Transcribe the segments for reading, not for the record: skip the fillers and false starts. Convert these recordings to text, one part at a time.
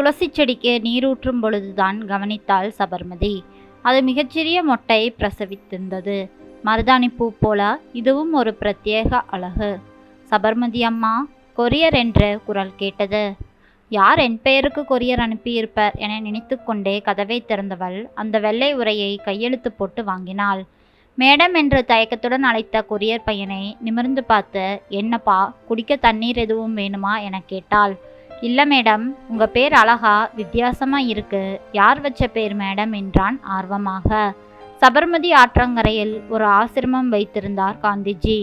துளசி செடிக்கு நீரூற்றும் பொழுதுதான் கவனித்தாள் சபர்மதி. அது மிகச்சிறிய மொட்டை பிரசவித்திருந்தது. மருதாணி பூ போல இதுவும் ஒரு பிரத்யேக அழகு. சபர்மதி அம்மா, கொரியர் என்ற குரல் கேட்டது. யார் என் பெயருக்கு கொரியர் அனுப்பியிருப்பர் என நினைத்து கொண்டே கதவை திறந்தவள் அந்த வெள்ளை உரையை கையெழுத்து போட்டு வாங்கினாள். மேடம் என்று தயக்கத்துடன் அழைத்த கொரியர் பையனை நிமிர்ந்து பார்த்து, என்னப்பா, குடிக்க தண்ணீர் எதுவும் வேணுமா என கேட்டாள். இல்லை மேடம், உங்கள் பேர் அழகா வித்தியாசமாக இருக்கு. யார் வச்ச பேர் மேடம் என்றான் ஆர்வமாக. சபர்மதி ஆற்றங்கரையில் ஒரு ஆசிரமம் வைத்திருந்தார் காந்திஜி.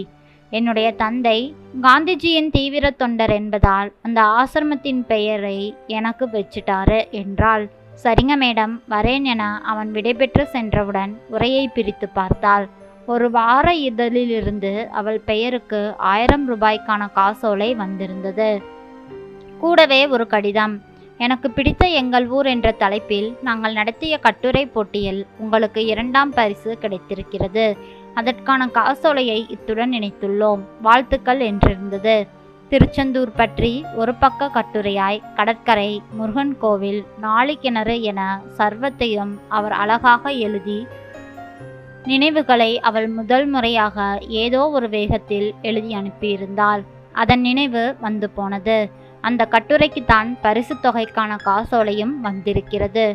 என்னுடைய தந்தை காந்திஜியின் தீவிர தொண்டர் என்பதால் அந்த ஆசிரமத்தின் பெயரை எனக்கு வச்சிட்டாரு என்றாள். சரிங்க மேடம், வரேன் என அவன் விடைபெற்று சென்றவுடன் உரையை பிரித்து பார்த்தாள். ஒரு வார இதழிலிருந்து அவள் பெயருக்கு 1000 ரூபாய்க்கான காசோலை வந்திருந்தது. கூடவே ஒரு கடிதம். எனக்கு பிடித்த எங்கள் ஊர் என்ற தலைப்பில் நாங்கள் நடத்திய கட்டுரை போட்டியில் உங்களுக்கு 2ஆம் பரிசு கிடைத்திருக்கிறது. அதற்கான காசோலையை இத்துடன் இணைத்துள்ளோம். வாழ்த்துக்கள் என்றிருந்தது. திருச்செந்தூர் பற்றி ஒரு பக்க கட்டுரையாய் கடற்கரை, முருகன் கோவில், நாளிக்கிணறு என சர்வத்தையும் அவர் அழகாக எழுதி நினைவுகளை அவள் முதல் முறையாக ஏதோ ஒரு வேகத்தில் எழுதி அனுப்பியிருந்தாள். அதன் நினைவு வந்து போனது. அந்த கட்டுரைக்குத்தான் பரிசு தொகைக்கான காசோலையும் வந்திருக்கிறது.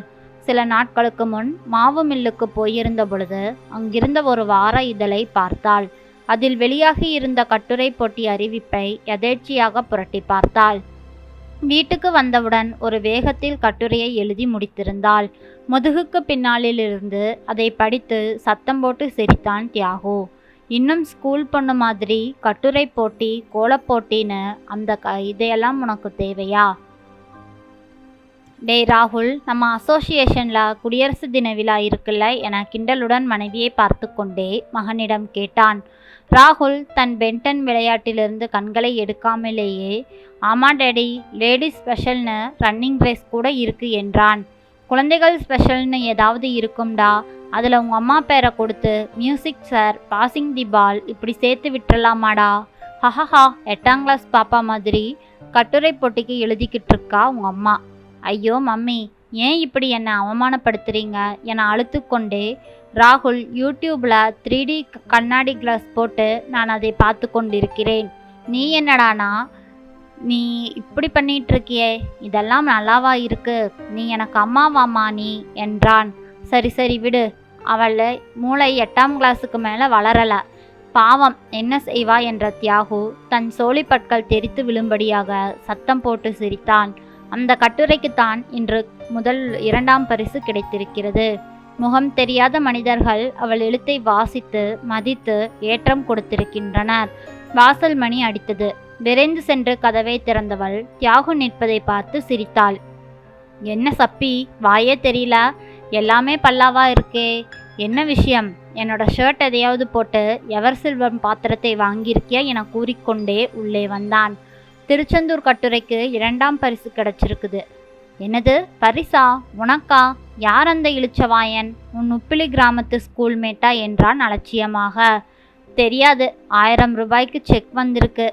சில நாட்களுக்கு முன் மாவு மில்லுக்கு போயிருந்த பொழுது அங்கிருந்த ஒரு வார இதழை பார்த்தாள். அதில் வெளியாகி இருந்த கட்டுரை போட்டி அறிவிப்பை எதேர்ச்சியாக புரட்டி பார்த்தாள். வீட்டுக்கு வந்தவுடன் ஒரு வேகத்தில் கட்டுரையை எழுதி முடித்திருந்தாள். முதுகுக்கு பின்னாலிலிருந்து அதை படித்து சத்தம் போட்டு சிரித்தான் தியாகு. இன்னும் ஸ்கூல் பொண்ணு மாதிரி கட்டுரை போட்டி, கோலப்போட்டின்னு அந்த இதையெல்லாம் உனக்கு தேவையா? டேய் ராகுல், நம்ம அசோசியேஷனில் குடியரசு தின விழா இருக்குல்ல என கிண்டலுடன் மனைவியை பார்த்து கொண்டே மகனிடம் கேட்டான். ராகுல் தன் பென்டன் விளையாட்டிலிருந்து கண்களை எடுக்காமலேயே, ஆமா டேடி, லேடிஸ் ஸ்பெஷல்னு ரன்னிங் ரேஸ் கூட இருக்கு என்றான். குழந்தைகள் ஸ்பெஷல்னு ஏதாவது இருக்கும்டா, அதில் உங்கள் அம்மா பேரை கொடுத்து மியூசிக் சார், பாசிங் தி பால் இப்படி சேர்த்து விட்டுறலாமாடா? ஹஹஹா, 8ஆம் கிளாஸ் பாப்பா மாதிரி கட்டுரை போட்டிக்கு எழுதிக்கிட்டு இருக்கா உங்கள் அம்மா. ஐயோ மம்மி, ஏன் இப்படி என்னை அவமானப்படுத்துறீங்க என அழுத்து கொண்டே ராகுல் யூடியூப்பில் 3D கண்ணாடி கிளாஸ் போட்டு நான் அதை பார்த்து கொண்டிருக்கிறேன். நீ என்னடானா நீ இப்படி பண்ணிகிட்ருக்கியே, இதெல்லாம் நல்லாவா இருக்கு? நீ எனக்கு அம்மாவாம்மா நீ என்றான். சரி சரி விடு, அவள் மூளை 8ஆம் கிளாஸுக்கு மேலே வளரலை, பாவம், என்ன செய்வா என்ற தியாகு தன் சோழிப்பற்கள் தெரித்து விழும்படியாக சத்தம் போட்டு சிரித்தான். அந்த கட்டுரைக்குத்தான் இன்று முதல் 2ஆம் பரிசு கிடைத்திருக்கிறது. முகம் தெரியாத மனிதர்கள் அவள் எழுத்தை வாசித்து மதித்து ஏற்றம் கொடுத்திருக்கின்றனர். வாசல் மணி அடித்தது. விரைந்து சென்று கதவை திறந்தவள் தியாகு நிற்பதை பார்த்து சிரித்தாள். என்ன சப்பி, வாயே தெரியல, எல்லாமே பல்லாவா இருக்கே, என்ன விஷயம்? என்னோட ஷர்ட் எதையாவது போட்டு எவர் சில்வர் பாத்திரத்தை வாங்கியிருக்கியா என கூறிக்கொண்டே உள்ளே வந்தான். திருச்செந்தூர் கட்டுரைக்கு 2ஆம் பரிசு கிடைச்சிருக்குது. என்னது, பரிசா? உனக்கா? யார் அந்த இளிச்சவாயன்? உன் உப்பிலி கிராமத்து ஸ்கூல்மேட்டா என்றான் அலட்சியமாக. தெரியாது, 1000 ரூபாய்க்கு செக் வந்திருக்கு.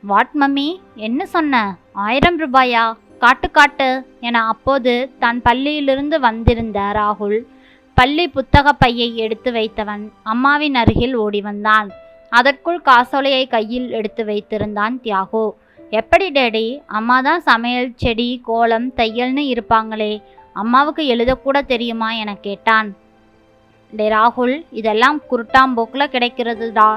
வாட் மம்மி, என்ன சொன்ன? 1000 ரூபாயா? காட்டு காட்டு என அப்போது தான் பள்ளியிலிருந்து வந்திருந்த ராகுல் பள்ளி புத்தக பையை எடுத்து வைத்தவன் அம்மாவின் அருகில் ஓடி வந்தான். அதற்குள் காசோலையை கையில் எடுத்து வைத்திருந்தான் தியாகு. எப்படி டேடி, அம்மா தான் சமையல், செடி, கோலம், தையல்னு இருப்பாங்களே, அம்மாவுக்கு எழுதக்கூட தெரியுமா என கேட்டான். டே ராகுல், இதெல்லாம் குருட்டாம்போக்கில் கிடைக்கிறதுடா.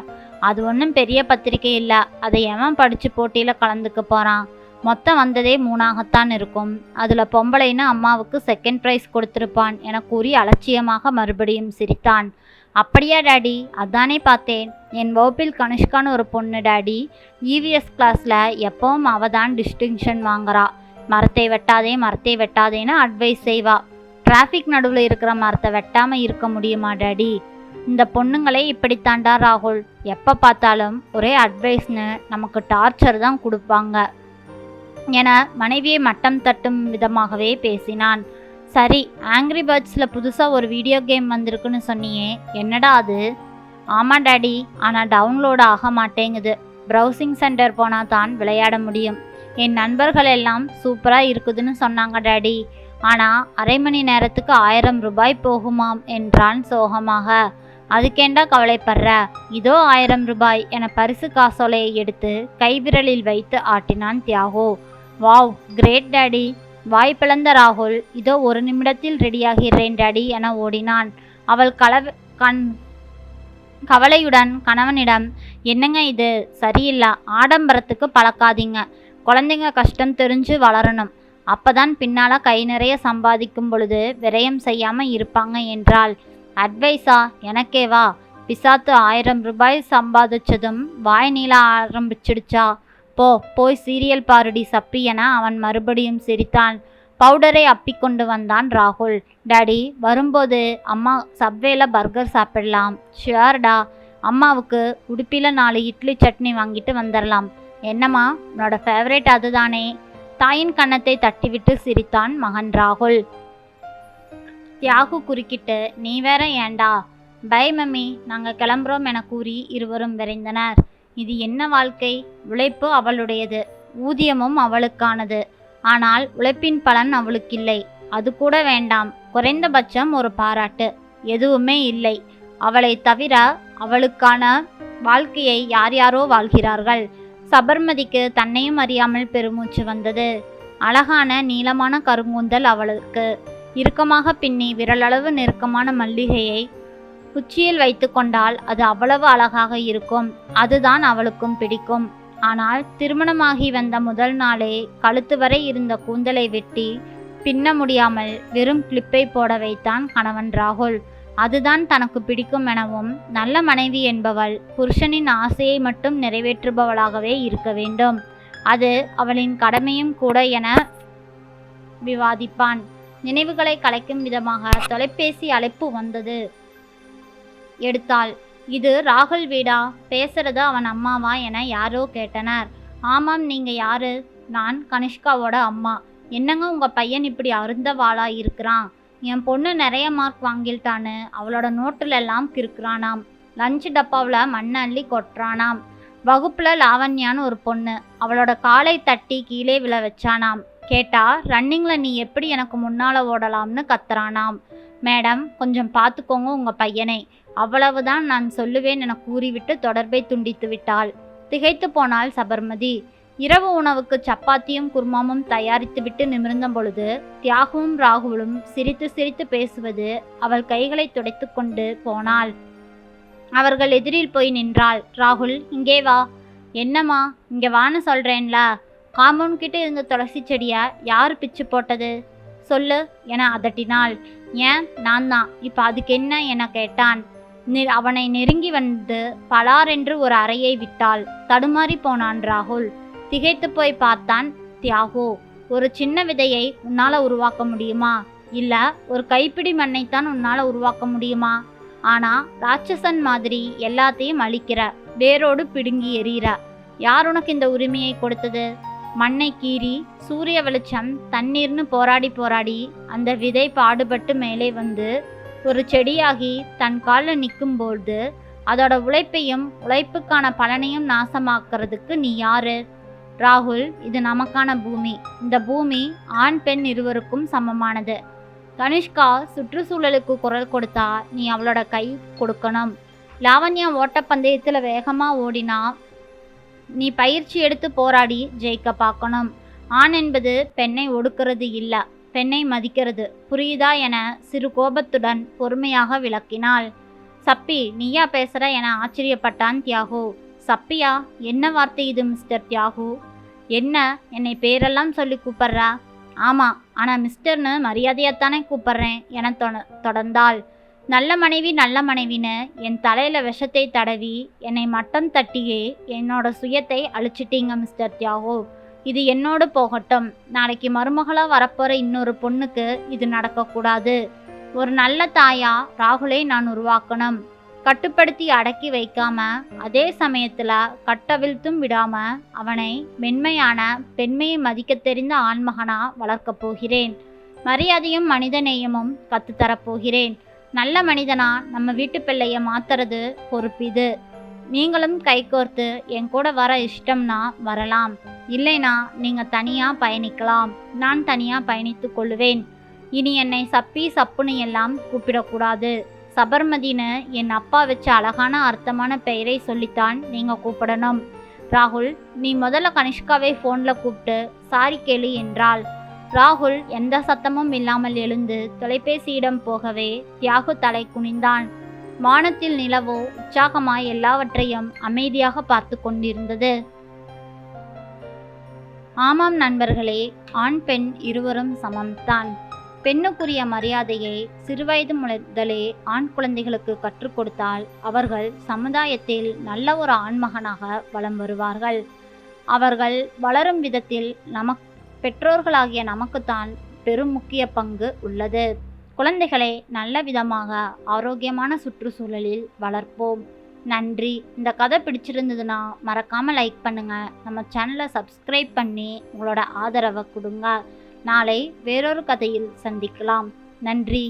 அது ஒன்றும் பெரிய பத்திரிக்கை இல்லை, அதை எவன் படித்து போட்டியில் கலந்துக்க போகிறான்? மொத்தம் வந்ததே 3ஆகத்தான் இருக்கும். அதில் பொம்பளைன்னு அம்மாவுக்கு 2nd ப்ரைஸ் கொடுத்துருப்பான் என கூறி அலட்சியமாக மறுபடியும் சிரித்தான். அப்படியா டாடி? அதானே பார்த்தேன். என் வகுப்பில் கனிஷ்கான்னு ஒரு பொண்ணு டாடி, இவிஎஸ் கிளாஸில் எப்பவும் அவள் தான் டிஸ்டிங்ஷன் வாங்குறா. மரத்தை வெட்டாதே மரத்தை வெட்டாதேன்னு அட்வைஸ் செய்வா. டிராஃபிக் நடுவில் இருக்கிற மரத்தை வெட்டாமல் இருக்க முடியுமா டாடி? இந்த பொண்ணுங்களே இப்படித்தாண்டா ராகுல், எப்போ பார்த்தாலும் ஒரே அட்வைஸ்னு நமக்கு டார்ச்சர் தான் கொடுப்பாங்க என மனைவியை மட்டம் தட்டும் விதமாகவே பேசினான். சரி, ஆங்க்ரி பேர்ட்ஸில் புதுசாக ஒரு வீடியோ கேம் வந்திருக்குன்னு சொன்னியே, என்னடா அது? ஆமாம் டாடி, ஆனால் டவுன்லோடு ஆக மாட்டேங்குது. ப்ரௌசிங் சென்டர் போனால் தான் விளையாட முடியும். என் நண்பர்கள் எல்லாம் சூப்பராக இருக்குதுன்னு சொன்னாங்க டாடி. ஆனால் அரை மணி நேரத்துக்கு 1000 ரூபாய் போகுமாம் என்றான் சோகமாக. அதுக்கேண்டா கவலைப்படுற, இதோ 1000 ரூபாய் என பரிசு காசோலையை எடுத்து கைவிரலில் வைத்து ஆட்டினான் தியாகு. Wow, great daddy. வாய் பிளந்த ராகுல், இதோ 1 நிமிடத்தில் ரெடியாகிறேன் டாடி என ஓடினான். அவள் கவலையுடன் கணவனிடம், என்னங்க இது சரியில்லை, ஆடம்பரத்துக்கு பழக்காதீங்க, குழந்தைங்க கஷ்டம் தெரிஞ்சு வளரணும், அப்பதான் பின்னால கை நிறைய சம்பாதிக்கும் பொழுது விரயம் செய்யாம இருப்பாங்க என்றாள். அட்வைஸா? எனக்கேவா? பிசாத்து 1000 ரூபாய் சம்பாதிச்சதும் வாய் நீள ஆரம்பிச்சிடுச்சா? போய் சீரியல் பாருடி சப்பி என அவன் மறுபடியும் சிரித்தான். பவுடரை அப்பிக்கொண்டு வந்தான் ராகுல். டாடி, வரும்போது அம்மா சப்வேல பர்கர் சாப்பிடலாம். ஷியோர்டா. அம்மாவுக்கு உடுப்பில 4 இட்லி சட்னி வாங்கிட்டு வந்துடலாம். என்னம்மா, உன்னோட ஃபேவரேட் அதுதானே? தாயின் கன்னத்தை தட்டிவிட்டு சிரித்தான் மகன் ராகுல். தியாகு குறுக்கிட்டு, நீ வேற ஏண்டா? பை மம்மி, நாங்கள் கிளம்புறோம் என கூறி இருவரும் விரைந்தனர். இது என்ன வாழ்க்கை? உழைப்பு அவளுடையது, ஊதியமும் அவளுக்கானது. ஆனால் உழைப்பின் பலன் அவளுக்கில்லை. அது கூட வேண்டாம், குறைந்தபட்சம் ஒரு பாராட்டு எதுவுமே இல்லை. அவளை தவிர அவளுக்கான வாழ்க்கையை யார் யாரோ வாழ்கிறார்கள். சபர்மதிக்கு தன்னையும் அறியாமல் பெருமூச்சு வந்தது. அழகான நீளமான கருங்கூந்தல் அவளுக்கு. இறுக்கமாக பின்னி விரலளவு நெருக்கமான மல்லிகையை உச்சியில் வைத்து கொண்டால் அது அவ்வளவு அழகாக இருக்கும். அதுதான் அவளுக்கும் பிடிக்கும். ஆனால் திருமணமாகி வந்த முதல் நாளே கழுத்து வரை இருந்த கூந்தலை வெட்டி பின்ன முடியாமல் வெறும் கிளிப்பை போட வைத்தான் கணவன் ராகுல். அதுதான் தனக்கு பிடிக்கும் எனவும், நல்ல மனைவி என்பவள் புருஷனின் ஆசையை மட்டும் நிறைவேற்றுபவளாகவே இருக்க வேண்டும், அது அவளின் கடமையும் கூட என விவாதிப்பான். நினைவுகளை கலைக்கும் விதமாக தொலைபேசி அழைப்பு வந்தது. எடுத்தாள். இது ராகுல் வீடா? பேசுறது அவன் அம்மாவா என யாரோ கேட்டனர். ஆமாம், நீங்க யாரு? நான் கனிஷ்காவோட அம்மா. என்னங்க உங்க பையன் இப்படி அருந்த வாளா இருக்கிறான்? என் பொண்ணு நிறைய மார்க் வாங்கிட்டான்னு அவளோட நோட்டுல எல்லாம் கிறுக்குறானாம். லஞ்சு டப்பாவில் மண்ணை அள்ளி கொட்டுறானாம். வகுப்புல லாவண்யான்னு ஒரு பொண்ணு, அவளோட காலை தட்டி கீழே விழ வச்சானாம். கேட்டா ரன்னிங்ல நீ எப்படி எனக்கு முன்னால ஓடலாம்னு கத்துறானாம். மேடம், கொஞ்சம் பார்த்துக்கோங்க உங்க பையனை, அவ்வளவுதான் நான் சொல்லுவேன் என கூறிவிட்டு தொடர்பை துண்டித்து விட்டாள். திகைத்து போனாள் சபர்மதி. இரவு உணவுக்கு சப்பாத்தியும் குருமாவும் தயாரித்துவிட்டு நிமிர்ந்த பொழுது தியாகுவும் ராகுலும் சிரித்து சிரித்து பேசுவது அவள் கைகளை துடைத்து கொண்டு போனாள். அவர்கள் எதிரில் போய் நின்றாள். ராகுல், இங்கே வா. என்னம்மா? இங்கே வான்னு சொல்கிறேன்ல. காம்பவுண்ட் கிட்ட இருந்த துளசி செடியை யார் பிச்சு போட்டது சொல்லு என அதட்டினாள். ஏன், நான் தான். இப்போ அதுக்கு என்ன என கேட்டான். அவனை நெருங்கி வந்து பலாரென்று ஒரு அறையை விட்டாள். தடுமாறி போனான் ராகுல். திகைத்து போய் பார்த்தான் தியாகு. ஒரு சின்ன விதையை உன்னால உருவாக்க முடியுமா? இல்ல ஒரு கைப்பிடி மண்ணைத்தான் உன்னால உருவாக்க முடியுமா? ஆனா ராட்சசன் மாதிரி எல்லாத்தையும் அழிக்கிற, வேரோடு பிடுங்கி எறிகிற. யார் உனக்கு இந்த உரிமையை கொடுத்தது? மண்ணை கீறி சூரிய வெளிச்சம் தண்ணீர்னு போராடி அந்த விதை பாடுபட்டு மேலே வந்து ஒரு செடியாகி தன் காலில் நிற்கும்போது அதோட உழைப்பையும் உழைப்புக்கான பலனையும் நாசமாக்குறதுக்கு நீ யாரு? ராகுல், இது நமக்கான பூமி. இந்த பூமி ஆண் பெண் இருவருக்கும் சமமானது. கனிஷ்கா சுற்றுச்சூழலுக்கு குரல் கொடுத்தா நீ அவளோட கை கொடுக்கணும். லாவண்யா ஓட்டப்பந்தயத்தில் வேகமாக ஓடினா நீ பயிற்சி எடுத்து போராடி ஜெயிக்க பார்க்கணும். ஆண் என்பது பெண்ணை ஒடுக்கிறது இல்லை, பெண்ணை மதிக்கிறது, புரியுதா என சிறு கோபத்துடன் பொறுமையாக விளக்கினாள். சப்பி, நீயா பேசுற என ஆச்சரியப்பட்டான் தியாகு. சப்பியா? என்ன வார்த்தை இது மிஸ்டர் தியாகு? என்ன, என்னை பேரெல்லாம் சொல்லி கூப்பிட்றா? ஆமாம், ஆனால் மிஸ்டர்னு மரியாதையாத்தானே கூப்பிட்றேன் என தொடர்ந்தாள். நல்ல மனைவி நல்ல மனைவின்னு என் தலையில் விஷத்தை தடவி என்னை மட்டம் தட்டியே என்னோட சுயத்தை அழிச்சிட்டீங்க மிஸ்டர் தியாகு. இது என்னோடு போகட்டும். நாளைக்கு மருமகளாக வரப்போகிற இன்னொரு பொண்ணுக்கு இது நடக்கக்கூடாது. ஒரு நல்ல தாயா ராகுலை நான் உருவாக்கணும். கட்டுப்படுத்தி அடக்கி வைக்காம அதே சமயத்தில் கட்டவிழ்த்தும் விடாம அவனை மென்மையான பெண்மையை மதிக்க தெரிந்த ஆண்மகனா வளர்க்கப் போகிறேன். மரியாதையும் மனிதநேயமும் கற்றுத்தரப்போகிறேன். நல்ல மனிதனா நம்ம வீட்டு பிள்ளைய மாத்துறது பொறுப்பு. இது நீங்களும் கைகோர்த்து என் கூட வர இஷ்டம்னா வரலாம், இல்லைனா நீங்கள் தனியாக பயணிக்கலாம். நான் தனியாக பயணித்து கொள்ளுவேன். இனி என்னை சப்பி சப்புன்னு எல்லாம் கூப்பிடக்கூடாது. சபர்மதின்னு என் அப்பா வச்ச அழகான அர்த்தமான பெயரை சொல்லித்தான் நீங்கள் கூப்பிடணும். ராகுல், நீ முதல்ல கனிஷ்காவை ஃபோனில் கூப்பிட்டு சாரி கேளு என்றாள். ராகுல் எந்த சத்தமும் இல்லாமல் எழுந்து தொலைபேசியிடம் போகவே தியாகு தலை குனிந்தான். வானத்தில் நிலவோ உற்சாகமாய் எல்லாவற்றையும் அமைதியாக பார்த்து கொண்டிருந்தது. ஆமாம் நண்பர்களே, ஆண் பெண் இருவரும் சமம்தான். பெண்ணுக்குரிய மரியாதையை சிறுவயது முதலே ஆண் குழந்தைகளுக்கு கற்றுக் கொடுத்தால் அவர்கள் சமுதாயத்தில் நல்ல ஒரு ஆண்மகனாக வலம் வருவார்கள். அவர்கள் வளரும் விதத்தில் பெற்றோர்களாகிய நமக்குத்தான் பெரும் முக்கிய பங்கு உள்ளது. குழந்தைகளை நல்ல விதமாக ஆரோக்கியமான சுற்றுச்சூழலில் வளர்ப்போம். நன்றி. இந்த கதை பிடிச்சிருந்ததுன்னா மறக்காமல் லைக் பண்ணுங்கள். நம்ம சேனலை சப்ஸ்கிரைப் பண்ணி உங்களோட ஆதரவை கொடுங்க. நாளை வேறொரு கதையில் சந்திக்கலாம். நன்றி.